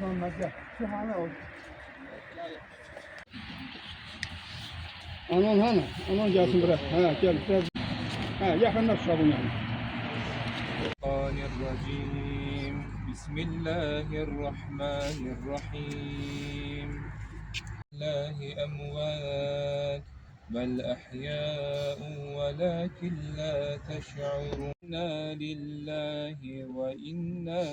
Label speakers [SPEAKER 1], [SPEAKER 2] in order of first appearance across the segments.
[SPEAKER 1] Muhammed gel. Şu hane ol. Anan hani? Anan gelsin biraz. Ha gel biraz. Ha yakında tutalım yani.
[SPEAKER 2] الرجيم بسم الله الرحمن الرحيم الله أموات بل أحياء ولكن لا تشعرون إنا لله وإنا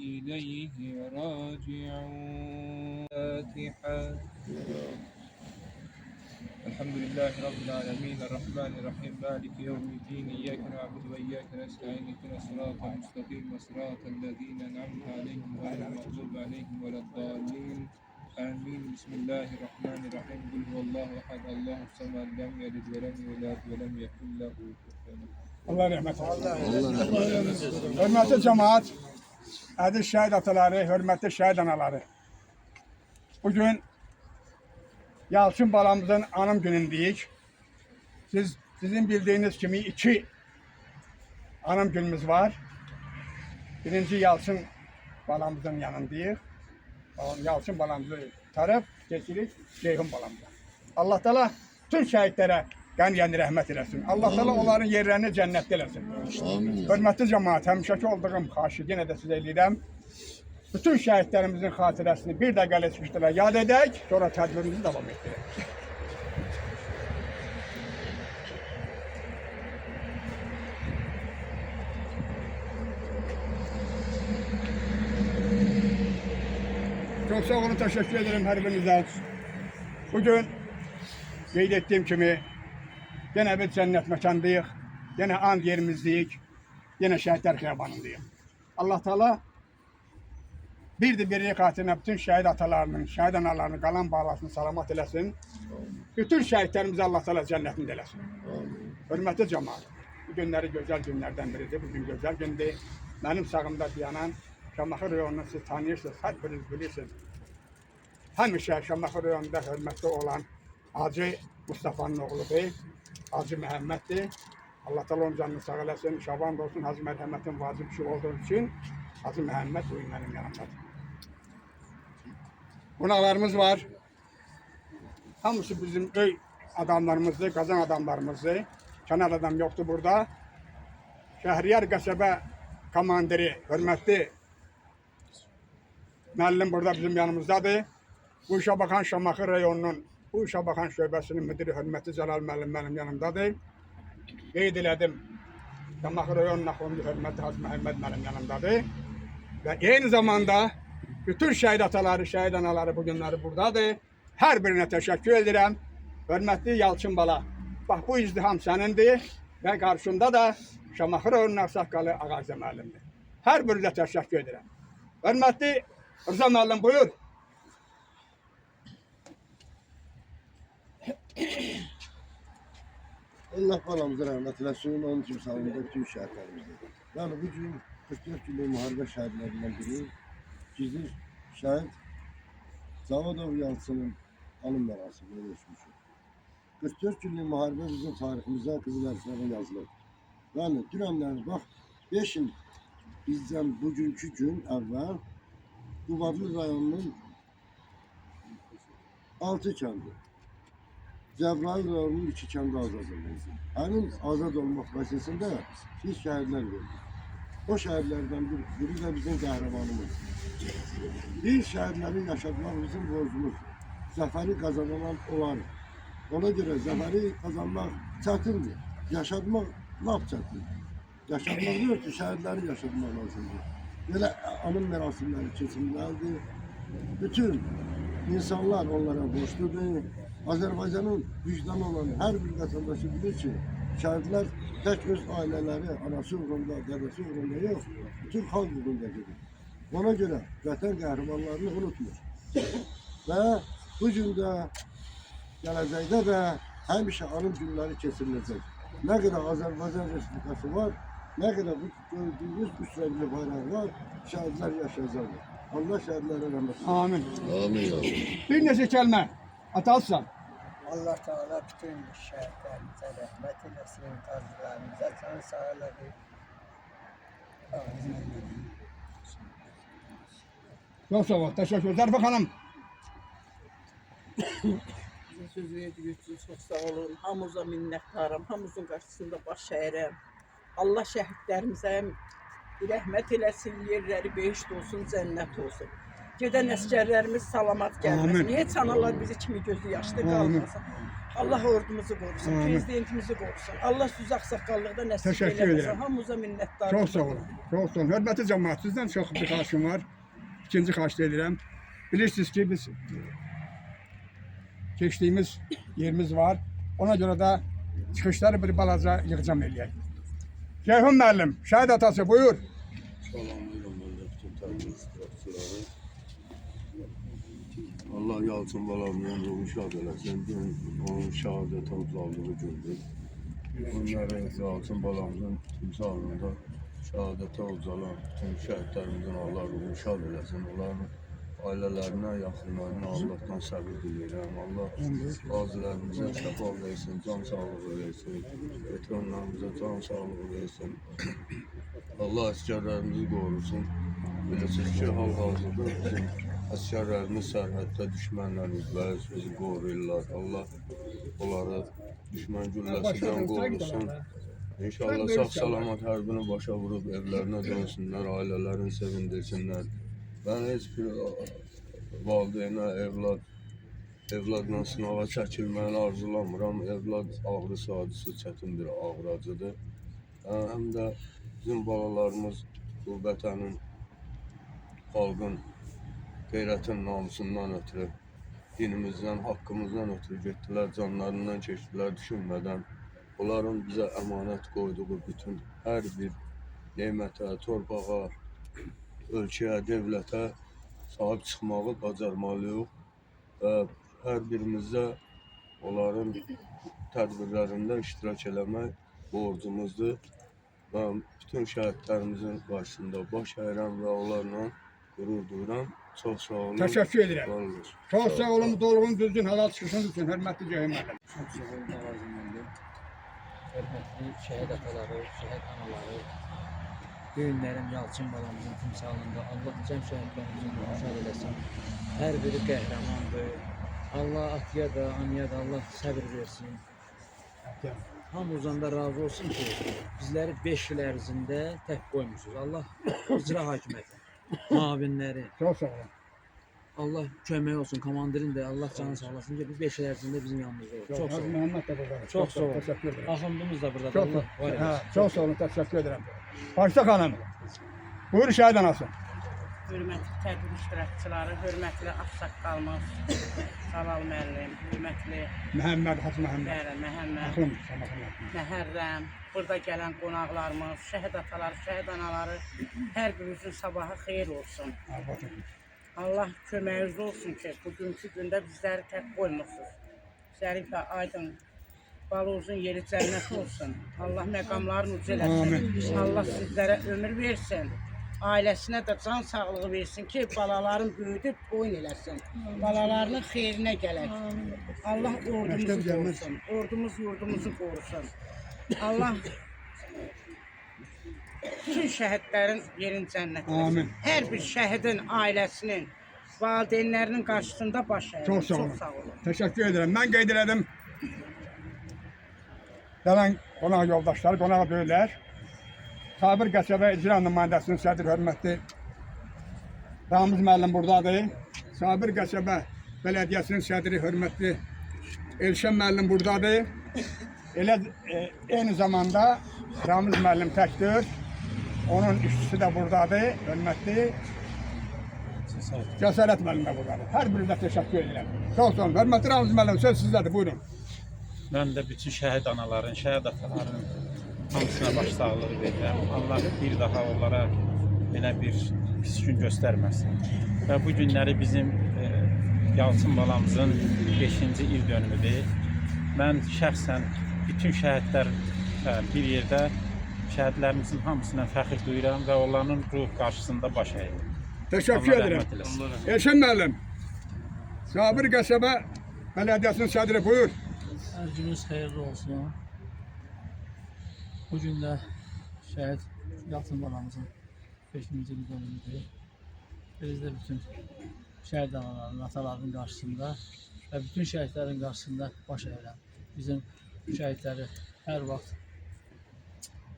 [SPEAKER 2] إليه راجعون فاتحة الحمد لله رب العالمين الرحمن الرحيم مالك يوم الدين إياك نعبد وإياك نستعين اهدنا الصراط المستقيم صراط الذين أنعمت عليهم غير المغضوب عليهم ولا الضالين آمين بسم الله الرحمن الرحيم قل هو الله أحد الله الصمد لم يلد ولم يولد ولم يكن له كفوا
[SPEAKER 1] Allah rahmet eylesin. Hürmetli cemaat, aziz şehit ataları, hürmetli şehit anaları. Bugün Yalçın balamızın anım günündeyik. Sizin bildiğiniz gibi iki anım günümüz var. Birinci Yalçın balamızın yanındayız. Yalçın balamızı taraf geçirik Ceyhun balamıza. Allah Teala tüm şehitlere gani rahmet eylesin. Allah Teala onların yerlerini cennette eylesin. Hürmetli cemaat, hemşeki olduğum karşı yine de size eləyirəm. Bütün şehitlerimizin hatıresini bir dakika geçmişlere yad edek, sonra tedbirimizi devam ettirek. Çok sağ olun, teşekkür ederim her birinize. Bugün qeyd ettiğim kimi yine bir cennet mekandayıq, yine and yerimizdəyik, yine şehitler xiyabanındayıq. Allah Teala bir katine bütün şehit atalarının, şehit analarının kalan bağlasını salamat eləsin. Bütün şehitlerimizi Allah Teala cennetinde eləsin. Hürmetli cemaat, bu günleri güzel günlerden biridir. Bugün güzel gündür. Benim sağımda dayanan Şamaxı rayonunu siz tanıyırsınız, her biriniz bilirsiniz. Həmişə Şamaxı rayonunda hürmetli olan Hacı Mustafa'nın oğludur, Hacı Məhəmməddir. Allah Teala onun canını sağ eləsin, şaban olsun, Hacı Məhəmmədin vacib işi olduğu için Hacı Məhəmməd bugün benim yanımdadır. Qonaqlarımız var. Hamısı bizim öy adamlarımızdır, qazan adamlarımızdır. Kənar adam yoktu burada. Şəhriyar qəsəbə komandiri, hürmetli müəllim burada bizim yanımızdadır. Bu işe bakan Şamaxı rayonunun, bu işe bakan şöbəsinin müdiri hürmetli Cəlal müəllim benim yanımdadır. Qeyd elədim, Şamaxı rayonunun axırıncı hürmetli Hacı Məhəmməd benim yanımdadır. Ve aynı zamanda bütün şehit ataları, şehit anaları bugünleri buradadır. Her birine teşekkür ederim. Hürmetli Yalçın bala. Bak bu izdiham senindir. Ve karşımda da Şamaxı rayonunun ağsaqqalı Ağarza müəllimdir. Her birine teşekkür ederim. Hürmetli Rıza müəllim buyur.
[SPEAKER 3] Allah balamıza rahmet eylesin. Onun için sağlığında bütün şehitlerimizde. Yani bugün 44 günlük muharebe şehitlerinden biri Gizli şehit Zavodov Yalçın'ın anım merasimine geçmişim. 44 günlük muharebe bizim tarihimize Kızıl Harfler'e yazılır. Yani dünenler bak 5 yıl bizden bugünkü gün evvel Qubadlı rayonunun 6 kendi. Cəbrayıl rayonunun 2 kəndi azad edildi. Həmin azad olmaq prosesində biz şəhərlər verdik. O şəhərlərdən biri də bizim qəhrəmanımız. Biz şəhərləri yaşatmaq bizim borcumuz. Zəfəri qazanan olar. Ona görə zəfəri qazanmaq çətindir. Yaşatmaq lap çətindir. Yaşatmaq deyil ki, şəhərləri yaşatmaq lazımdır. Belə anım mərasimləri keçirilməlidir. Bütün insanlar onlara borçludur. Azerbaycan'ın vicdanı olan her bir vatandaşı bilir ki şehitler tek öz aileleri, anası uğrunda, dedesi uğrunda yok, bütün halk uğrunda gelir. Ona göre vətən qəhrəmanlarını unutmur. Ve bu günde, gələcəkdə də həmişə anım günləri keçirilecek. Ne kadar Azerbaycan Respublikası var, ne kadar bu gördüğünüz üç renkli bayrağı var, şehitler yaşayacaklar. Allah şehitlerine rahmet eylesin.
[SPEAKER 1] Amin.
[SPEAKER 3] Amin.
[SPEAKER 1] Bir neçə kəlmə atalsan.
[SPEAKER 4] Allah Teala bütün şehitlerimize rahmet eylesin, tazlarımıza can sağlığı.
[SPEAKER 1] Çok sağ ol. Teşekkür. Zarife Hanım.
[SPEAKER 5] Sizin söz verdiyiniz için çok sağ olun. Hamınıza minnettarım. Hamınızın karşısında baş eğərəm. Allah şəhidlərimizə rəhmət eləsin, yerləri behişt olsun, cənnət olsun. Gedən əsgərlərimiz salamat gəlməsin.
[SPEAKER 1] Amin.
[SPEAKER 5] Heç analar bizi kimi gözü yaşlı qalmasın. Allah ordumuzu qorusun,
[SPEAKER 1] Amin.
[SPEAKER 5] prezidentimizi qorusun. Allah siz ağsaqqallıqda nəsib
[SPEAKER 1] Teşekkür
[SPEAKER 5] eləməsin.
[SPEAKER 1] ederim.
[SPEAKER 5] Hamınıza minnettarım.
[SPEAKER 1] Çok sağ olun. Çok sağ olun. Hörmətli cəmaət, sizdən çox bir xahişim var. İkinci xahiş edirəm. Bilirsiniz ki, biz keçdiyimiz yerimiz var. Ona görə də çıxışları bir balaca yığcam eləyək. Ceyhun müəllim, şəhid atası, buyur.
[SPEAKER 3] Salamlayıram ben de bütün təbii iştirakçıları. Allah Yalçın balamın ruhu şad eləsin. Dün onun şəhadət avcılığı gündür. Onları Yalçın balamızın timsalında şəhadət avcalan bütün şəhidlərimizin Allah ruhu şad eləsin. Onların ailələrinə, yaxınlarına Allah'tan səbir diləyirəm. Allah qazilərimizə şəfa versin, can sağlığı versin. Veteranlarımıza can sağlığı versin. Allah əsgərlərimizi qorusun. Bilirsiniz ki, hal-hazırda bizim əsgərlərimiz sərhəddə düşmənlərimiz bizi qoruyurlar. Allah onları düşmən gülləsindən qorusun. İnşallah sağ-salamat hərbini başa vurub evlərinə dönsünlər, ailələrini sevindirsinlər. Ben heç bir valideynə, evladla sınava çəkilməyini arzulamıram. Evlad ağrısı hadisi çətin bir ağrı acıdır. Həm də bizim balalarımız bu vətənin, xalqın qeyrətin namusundan ötürü, dinimizdən, haqqımızdan ötürü getdilər, canlarından keçdilər düşünmədən. Onların bizə əmanət qoyduğu bütün hər bir neymətə, torpağa, ölkəyə, devlətə sahib çıxmağı bacarmalıyıq və hər birimizdə onların tədbirlərində iştirak eləmək borcumuzdur. Ben bütün şəhidlərimizin qarşısında baş əyirəm və onlarla qürur duyuram. Çox sağ olun.
[SPEAKER 1] Təşəkkür edirəm.
[SPEAKER 3] Var olun.
[SPEAKER 1] Çox sağ olun, dolğun düzgün halal çıxışınız üçün, hörmətli Ceyhun müəllim.
[SPEAKER 6] Çok sağ olun Nazım Hörmətli şəhid ataları, şəhid anaları, düğünlərin Yalçın balamızın timsalında Allah cəm şəhidlərimizin ruhu şad eləsin. Hər biri qəhrəmandır. Allah atıya da, anıya da Allah səbir versin. Hamımızdan da razı olsun ki, bizləri 5 il ərzində tək qoymuşuz. Allah icra hakimiyyəti, mavinləri,
[SPEAKER 1] Çox sağ olun.
[SPEAKER 6] Allah kömək olsun, komandirin də Allah canı sağ olasın ki, bu 5 il ərzində bizim yanımızda olur. Çox sağ olun.
[SPEAKER 1] Məhəmməd də buradadır.
[SPEAKER 6] Çox sağ olun.
[SPEAKER 1] Təşəkkür edirəm.
[SPEAKER 6] Axundumuz da buradadır.
[SPEAKER 1] Çox,
[SPEAKER 6] Allah var
[SPEAKER 1] hə,
[SPEAKER 6] eləsin.
[SPEAKER 1] çox sağ olun, təşəkkür edirəm. Başda xanım, buyur şəhid anası.
[SPEAKER 7] Hörmətli tədbir iştirakçıları, hörmətli ağsaqqalımız, Salal müəllim, hörmətli
[SPEAKER 1] Məhəmməd, Hacı Məhəmməd.
[SPEAKER 7] Məhəmməd,
[SPEAKER 1] Axım, sabahlar.
[SPEAKER 7] Məhərrəm, burada gələn qonaqlarımız, şəhid ataları, şəhid anaları, hər birinizin sabahı xeyir olsun. Allah köməyiniz olsun ki, bugünkü gündə bizləri tək qoymursunuz. Şərifə, Aydın, balınızın yeri cənnət olsun. Allah məqamlarını uca eləsin. Allah sizlərə ömür versin. Ailəsinə də can sağlığı versin ki, balaların böyüdüb boyun eləsin. Balalarının xeyrinə gələk. Allah ordumuzu qorusun. Ordumuz yurdumuzu qorusun. Allah bütün şəhidlərin yerin cənnət eləsin.
[SPEAKER 1] Amin.
[SPEAKER 7] Hər bir şəhidin ailəsinin, valideynlərinin qarşısında baş əyək.
[SPEAKER 1] Çox sağ olun.
[SPEAKER 7] Çox sağ olun.
[SPEAKER 1] Təşəkkür edirəm. Mən qeyd elədim. Gələn qonaq yoldaşları, qonaq böyüklər. Sabir qəsəbə icra nümayəndəsinin sədri hörmətli Ramiz müəllim buradadır. Sabir qəsəbə bələdiyyəsinin sədri hörmətli Elşən müəllim buradadır. Elə eyni zamanda Ramiz müəllim təkdir. Onun işçisi də buradadır, hörmətli Cəsarət müəllim də buradadır. Hər birinizə təşəkkür edirəm. Çox sağ olun. Hörmətli Ramiz müəllim, söz sizdədir, buyurun.
[SPEAKER 8] Mən də bütün şəhid anaların, şəhid ataların hamısına başsağlığı verirəm. Allah bir daha onlara belə bir pis gün göstərməsin. Və bu günləri bizim Yalçın balamızın 5-ci il dönümüdür. Mən şəxsən bütün şəhidlər bir yerdə şəhidlərimizin hamısına fəxr duyuram və onların ruh qarşısında baş əyirəm.
[SPEAKER 1] Təşəkkür edirəm. Elşən müəllim, Sabir qəsəbə bələdiyyəsinin sədri, buyur.
[SPEAKER 6] Hər gününüz xeyirli olsun. Bu gün də şəhid Yalçın balamızın 5-ci il dönümüdür. Biz de bütün şəhid anaların, ataların qarşısında və bütün şəhidlərin qarşısında baş əyirəm. Bizim şəhidləri hər vaxt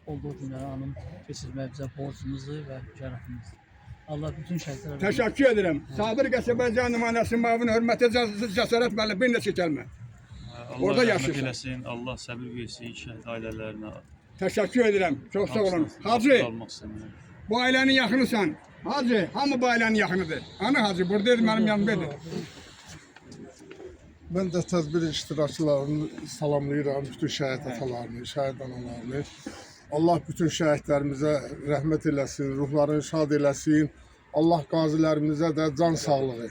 [SPEAKER 6] olduğu günləri anım keçirmək bizə borcumuzdur və şərəfimizdir. Allah bütün şəhidlərə
[SPEAKER 1] Təşəkkür edirəm. Sabir Qəsəbəcan nümayəndəsi Mavin hörmətə cəsarət müəllim bir neçə kəlmə.
[SPEAKER 9] Allah
[SPEAKER 1] Orada
[SPEAKER 9] rəhmət
[SPEAKER 1] yaşayırsan.
[SPEAKER 9] eləsin, Allah səbir versin şəhid ailələrinə.
[SPEAKER 1] Təşəkkür edirəm. Çox sağ olun. Hacı,
[SPEAKER 9] Qalmaq istəmirəm.
[SPEAKER 1] bu ailənin yaxınısan. Hacı, hamı bu ailənin yaxınıdır. Ana Hacı, buradaydı mənim yanımdadır.
[SPEAKER 10] Mən də tədbir iştirakçılarını salamlayıram, bütün şəhid atalarını, şəhid analarını. Allah bütün şəhidlərimizə rəhmət eləsin, ruhlarını şad eləsin. Allah qazilərimizə də can sağlığı.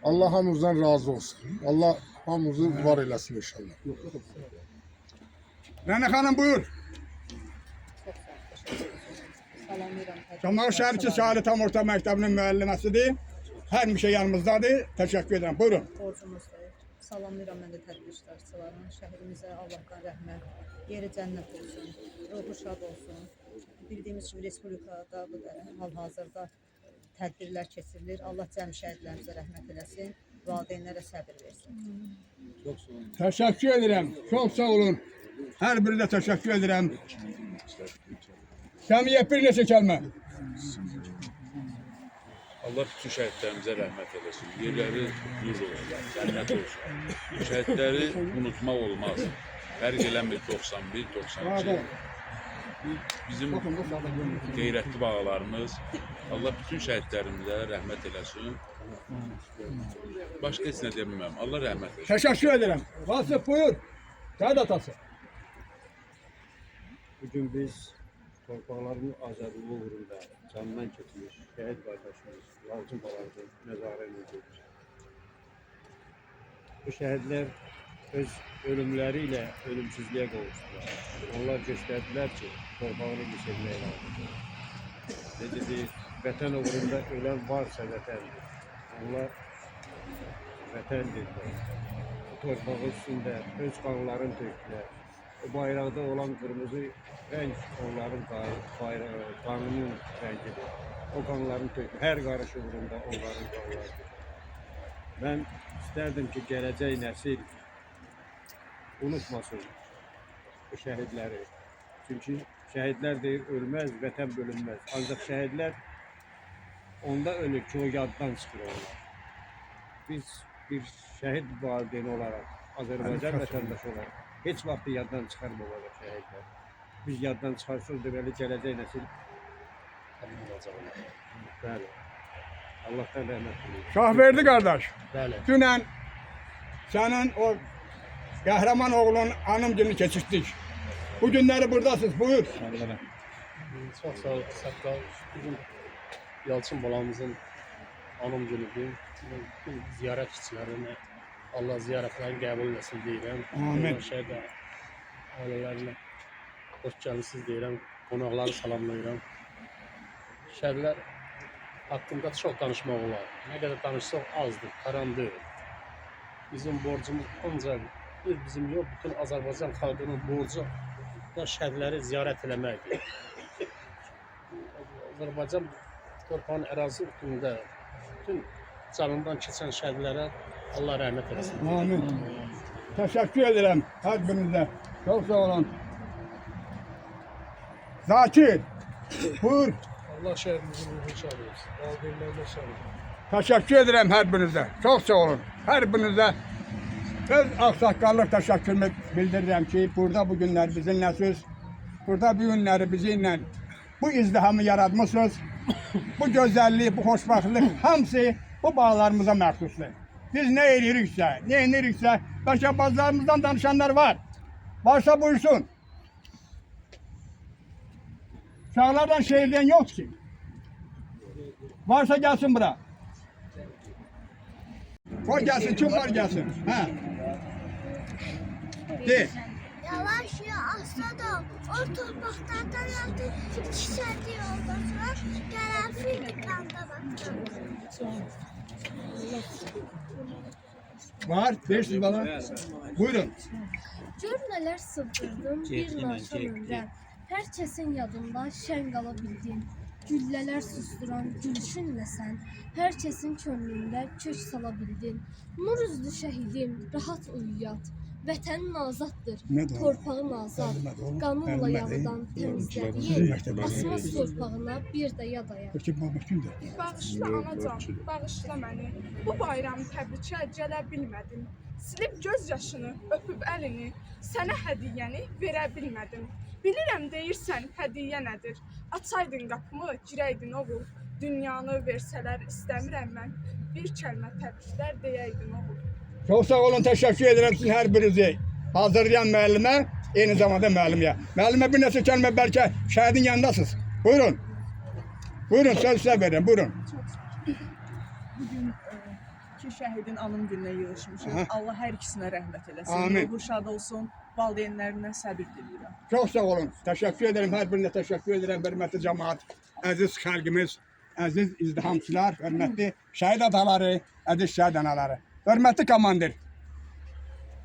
[SPEAKER 10] Allah hamımızdan razı olsun. Allah hamımızı var eləsin inşallah.
[SPEAKER 1] Rənə xanım buyur.
[SPEAKER 5] Salamlayıram.
[SPEAKER 1] Cəmal Şəriki Səhəli Tam Orta Məktəbinin müəlliməsidir. Həmişə yanımızdadır. Təşəkkür edirəm. Buyurun.
[SPEAKER 11] Borcumuzdur. Salamlayıram mən də tədbir iştirakçılarını. Şəhidimizə Allahdan rəhmət, yeri cənnət olsun, ruhu şad olsun. Bildiyimiz kimi Respublikada bu hal-hazırda tədbirlər keçirilir. Allah cəmi şəhidlərimizə rəhmət eləsin, valideynlərə səbir versin.
[SPEAKER 1] Təşəkkür edirəm. Çox sağ olun. Hər biri də təşəkkür edirəm. Səmiyə bir neçə kəlmə.
[SPEAKER 12] Allah bütün şəhidlərimizə rəhmət eləsin. Yerləri nur olsun, cənnət olsun. Şəhidləri unutmaq olmaz. Fərq eləmir 91, 92. Bizim qeyrətli bağlarımız. Allah bütün şəhidlərimizə rəhmət eləsin. Başqa heç nə deməyəm. Allah rəhmət eləsin.
[SPEAKER 1] Təşəkkür edirəm. Vasif buyur. Şəhid atası.
[SPEAKER 13] Bugün biz torpaqların azadlığı uğrunda canından keçmiş şəhid qardaşımız Yalçın Balanın məzarını edirik. Bu şəhidlər öz ölümləri ilə ölümsüzlüyə qovuşdular. Onlar göstərdilər ki, torpağını bir sevməyə lazımdır. Necə deyir, vətən uğrunda ölən varsa vətəndir. Onlar vətəndirlər. Bu torpağı üstündə öz qanlarını tökdülər. O bayraqda olan qırmızı rəng onların qanının rəngidir. O qanların tökdü. Hər qarış uğrunda onların qanlarıdır. Mən istərdim ki, gələcək nəsil unutmasın bu şəhidləri. Çünki şəhidlər deyir, ölməz, vətən bölünməz. Ancaq şəhidlər onda ölür ki, o yaddan çıxır onlar. Biz bir şəhid valideyni olaraq, Azərbaycan vətəndaşı olaraq heç vaxt yaddan çıxarmamalıyıq şəhidlər. Biz yaddan çıxarsız deməli gələcək nəsil bəli. Allahdan rəhmət diləyir.
[SPEAKER 1] Şahverdi qardaş.
[SPEAKER 6] Bəli.
[SPEAKER 1] Dünən sənin o qəhrəman oğlun anım günü keçirdik. Bu günləri buradasınız. Buyur.
[SPEAKER 13] Çox sağ ol, Saqqal. Bugün Yalçın balamızın anım günüdür. Bütün ziyarətçilərini Allah ziyarətlərini qəbul etsin deyirəm.
[SPEAKER 1] Amin.
[SPEAKER 13] Şəhid ailələrinə xoş gəlmisiniz deyirəm. Qonaqları salamlayıram. Şəhidlər haqqında çox danışmaq olar. Nə qədər danışsaq azdır, tarandır. Bizim borcumuz ancaq bizim yox, bütün Azərbaycan xalqının borcu da şəhidləri ziyarət eləməkdir. Azərbaycan torpağının ərazisi bütünündə bütün canından keçən şəhidlərə Allah rəhmət eləsin.
[SPEAKER 1] Amin. Təşəkkür edirəm hər birinizə. Çox sağ olun. Zakir. Buyur.
[SPEAKER 13] Allah şəhidimizin ruhunu şad etsin. Valideynlərinə şad etsin.
[SPEAKER 1] Təşəkkür edirəm hər birinizə. Çox sağ olun. Hər birinizə öz ağsaqqallıq təşəkkürümü bildirirəm ki, burada bu günlər bizimlə söz, burada bu günləri bizimlə bu izdihamı yaratmışsınız. Bu gözəllik, bu xoşbaxtlıq hamısı bu bağlarımıza məxsusdur. Biz nə ediriksə, bəlkə bazılarımızdan danışanlar var. Varsa buyursun. Uşaqlardan şehirdən yox ki. Varsa gəlsin bura. Koy gəlsin, kim var gəlsin. Hə. De.
[SPEAKER 14] Yavaş ya aslan o torpaqlardan aldı çiçədi yoldaşlar gələn filmlərdə baxdım.
[SPEAKER 1] Var, 500 bala. Buyurun.
[SPEAKER 14] Gör nələr sızdırdım bir naşan ömrəm. Hər kəsin yadında şən qala bildim. Güllələr susturan gülüşünlə sən hər kəsin könlündə kök sala bildin. Nur üzlü şəhidim, rahat uyuyat. Vətənin azaddır, torpağın azad. Qanınla yağıdan təmizlədiyin asmaz torpağına bir də yad ayaq.
[SPEAKER 15] Bağışla anacan, bağışla məni. Bu bayramı təbrikə gələ bilmədim. Silib göz yaşını, öpüb əlini, sənə hədiyyəni verə bilmədim. Bilirəm deyirsən hədiyyə nədir. Açaydın qapımı, girəydin oğul. Dünyanı versələr istəmirəm mən. Bir kəlmə təbriklər deyəydin oğul.
[SPEAKER 1] Çok sağ olun, teşekkür ederim sizin her birinizi. Hazırlayan müellime, aynı zamanda müellime. Müellime bir nesil kelime belki şehidin yanındasınız. Buyurun. Buyurun, söz size verin, buyurun.
[SPEAKER 5] Bugün iki şəhidin anım gününə yığışmışıq. Allah hər ikisinə rəhmət eləsin.
[SPEAKER 1] Amin.
[SPEAKER 5] Ruhu şad olsun. Valideynlərinə səbir diləyirəm.
[SPEAKER 1] Çok sağ olun. Teşekkür ederim. Her birine teşekkür ederim. Hürmetli cemaat, aziz halkımız, aziz izdihamçılar, hürmetli şehit ataları, aziz şehit anaları. Hürmetli komandir.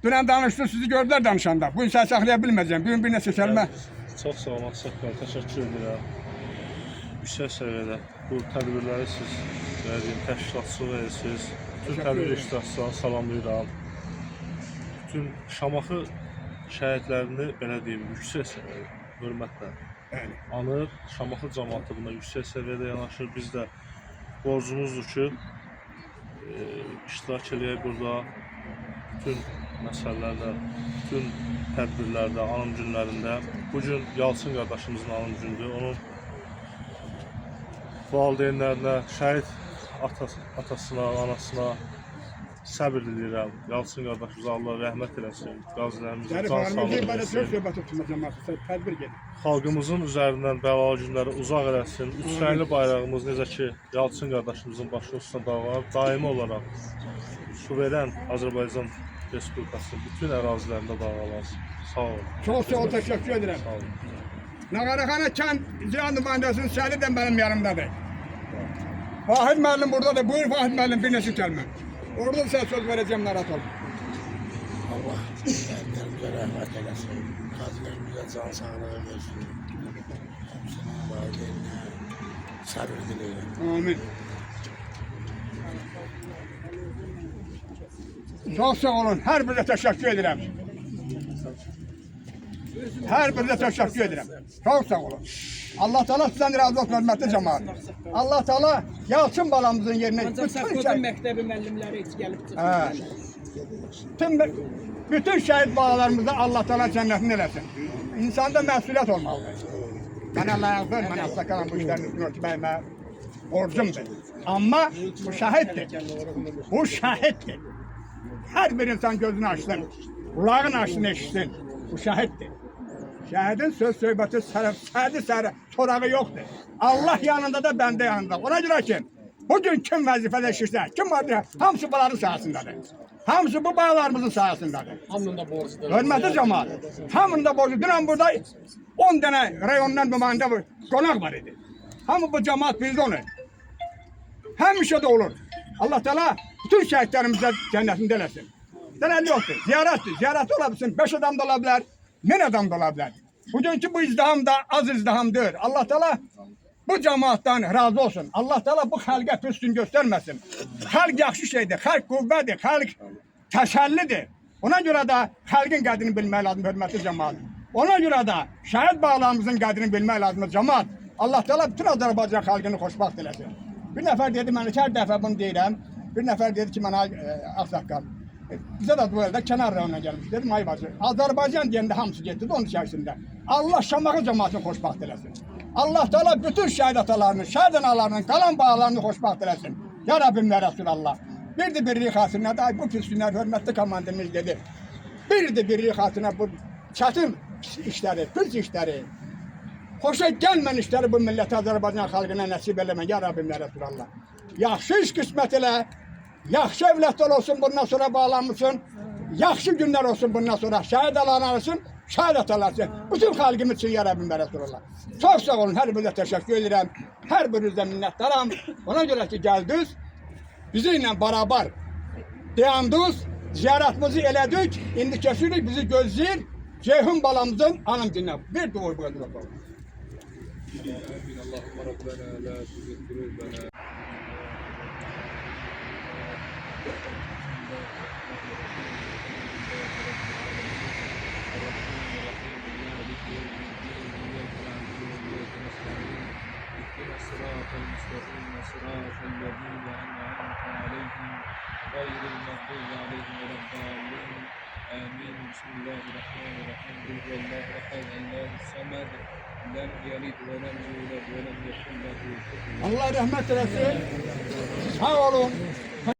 [SPEAKER 1] Dünən danışdı, sizi gördülər danışanda. Bugün sən saxlaya bilməyəcəm. Bugün bir neçə kəlmə.
[SPEAKER 9] Çox sağ olun, Saqqal. Təşəkkür edirəm. Yüksək səviyyədə bu tədbirləri siz təşkilatçılıq edirsiniz. Bütün tədbir iştirakçılarını salamlayıram. Bütün Şamaxı şəhidlərini, belə deyim, yüksək səviyyədə, hörmətlə anır. Şamaxı cəmaatı buna yüksək səviyyədə yanaşır. Biz də borcumuzdur ki, iştirak eləyək burada. Bütün məsələlərdə, bütün tədbirlərdə, anım günlərində. Bugün Yalçın qardaşımızın anım gündür. Onun valideynlərinə, şəhid atasına, anasına səbir diləyirəm. Yalçın qardaşımıza Allah rəhmət eləsin. Qazilərimizə can sağlığı versin. Xalqımızın üzərindən bəlalı günləri uzaq eləsin. Üç rəngli bayrağımız necə ki Yalçın qardaşımızın başı üstünə dalğalanıb, daimi olaraq suveren Azərbaycan Respublikasının bütün ərazilərində dalğalansın. Sağ olun.
[SPEAKER 1] Çok sağ olun, teşekkür ederim.
[SPEAKER 9] Sağ olun.
[SPEAKER 1] Nağaraxana kənd icra nümayəndəsinin səli də mənim yanımdadır. Vahid müəllim buradadır. Buyur Vahid müəllim, bir neçə kəlmə. Orada da sən söz verəcəm, narahat ol.
[SPEAKER 16] Allah şəhidlərimizə rəhmət eləsin. Qazilərimizə can sağlığı versin. Hamısının valideyninə səbir diləyirəm.
[SPEAKER 1] Amin. Çok sağ olun. Her birine teşekkür ederim. Her birine teşekkür ederim. Çok sağ olun. Allah Teala sizden razı olsun hürmetli cemaat. Allah Teala Yalçın balamızın yerine
[SPEAKER 5] Ancaq Saqqodun məktəbi müəllimləri heç gəlib çıxmır.
[SPEAKER 1] Bütün şəhid balalarımıza Allah Teala cənnətini eləsin. İnsanda məsuliyyət olmalıdır. Mən Allah'a mən asla bu işlerin üstünü örtməyimə borcumdur. Ama bu şəhiddir. Bu şəhiddir. Her bir insan gözünü açsın, kulağını açsın, eşitsin. Bu şəhiddir. Şəhidin söz söhbəti sədi sorağı yoktur. Allah yanında da bende yanında. Ona göre ki, bugün kim vəzifədə işirsə, kim vardır, hamısı bunların sayəsindədir. Hamısı bu bağlarımızın sayəsindədir.
[SPEAKER 16] Hamının da borcudur.
[SPEAKER 1] Hörmətli cemaat, hamının da borcu. Dünən burada 10 dənə rayondan nümayəndə qonaq var idi. Hamı bu cemaat bildi onu. Həmişə də olur. Allah Teala bütün şəhidlərimizə cənnətində eləsin. Dənəli yoxdur, ziyarətdir. Ziyarət ola bilsin, 5 adam da ola bilər, 1000 adam da ola bilər. Bugünkü bu izdiham da az izdihamdır. Allah Teala bu cemaattan razı olsun. Allah Teala bu xalqa üstün göstərməsin. Xalq yaxşı şeydir, xalq qüvvədir, xalq təsəllidir. Ona görə də xalqın qədrini bilmək lazım, hörmətli cemaat. Ona görə də şəhid bağlarımızın qədrini bilmək lazımdır, cemaat. Allah Teala bütün Azərbaycan xalqını xoşbaxt eləsin. Bir nəfər dedi, mən hər dəfə bunu deyirəm. Bir nəfər dedi ki, mənə Ağsaqqal. Bizə də bu eldə kənar rayonuna gəlmiş. Dedim, ay bacı, Azərbaycan deyəndə hamısı getdi onun içərisində. Allah Şamaxı cəmaatını xoşbaxt eləsin. Allah Teala bütün şəhid atalarını, şəhid analarının, qalan bağlarını xoşbaxt eləsin. Ya Rabbim və Rəsulallah. Bir də birliyi xatirinə də bu pis günlər hörmətli komandirimiz dedi. Bir də birliyi xatirinə bu çətin işləri, pis işləri, xoşa gəlmən işləri bu millət Azərbaycan xalqına nəsib eləmə. Ya Rabbim və Rəsulallah. Yaxşı iş qismət elə, yaxşı evlatlar olsun bundan sonra bağlanmışsın, yaxşı günlər olsun bundan sonra, şəhid alanlarsın, şəhid atalarsın. Bütün xalqımız üçün ya Rabbim və Rəsulallah. Çox sağ olun, hər birinizə təşəkkür edirəm, hər birinizə minnətdaram. Ona görə ki, gəldiniz, bizimlə beraber dayandınız, ziyaretimizi elədik, indi kesirik, bizi gözləyir, Ceyhun balamızın anım günü. Bir de oy bu kadar.
[SPEAKER 2] آمين. اللهم ربنا لا تزغ قلوبنا الصراط المستقيم صراط الذين أنعمت عليهم غير المغضوب عليهم ولا الضالين آمين. بسم الله الرحمن الرحيم. قل هو الله أحد الله الصمد لم يلد ولم يولد ولم يكن له كفوا
[SPEAKER 1] Allah rahmet eylesin. Sağ olun.